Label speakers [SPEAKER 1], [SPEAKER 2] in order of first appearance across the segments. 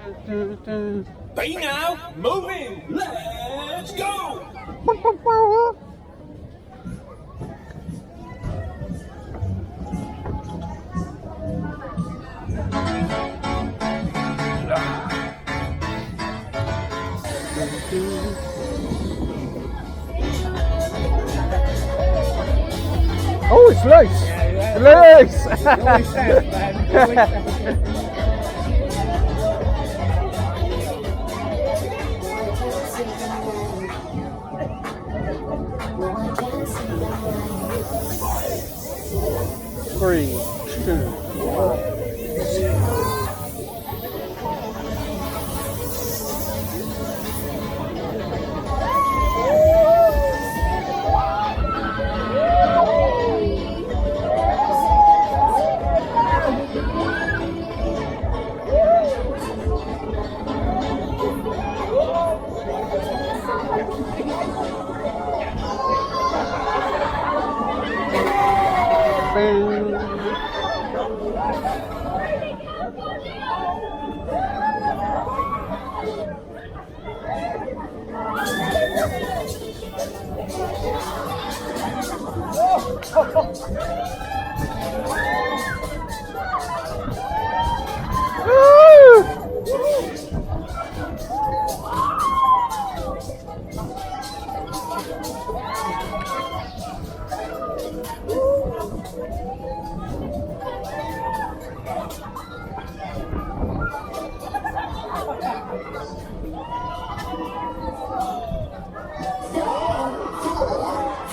[SPEAKER 1] Be now, moving, let's go!
[SPEAKER 2] Oh, it's loose! Loose! Three, two, one.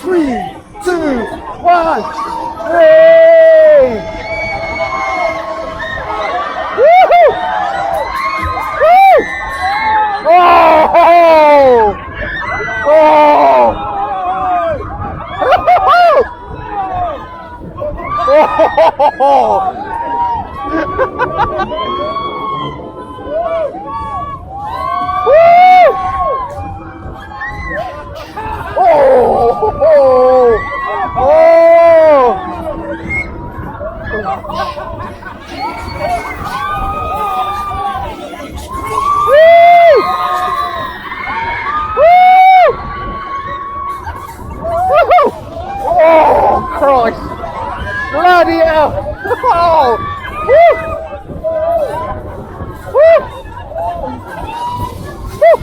[SPEAKER 2] Three, two, one, hey! Woohoo! Woo! Oh! Oh! Oh! Christ! Bloody hell! Oh! Woo! Woo! Woo!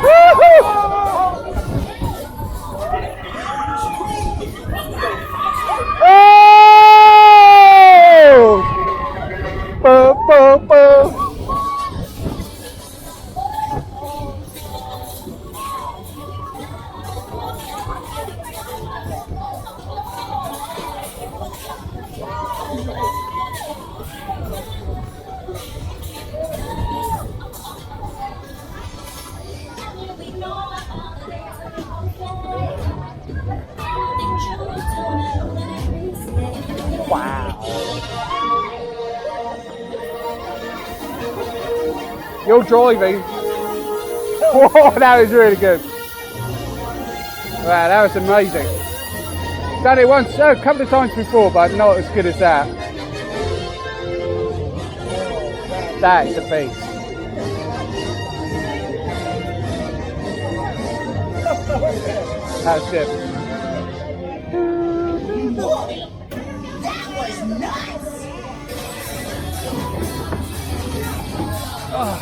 [SPEAKER 2] Woo-hoo! Oh! Boo, boo, boo. Wow. You're driving. Whoa, that was really good. Wow, that was amazing. Done it once, a couple of times before, but not as good as that. That's a beast. That's good.
[SPEAKER 3] That was nuts!
[SPEAKER 2] Oh.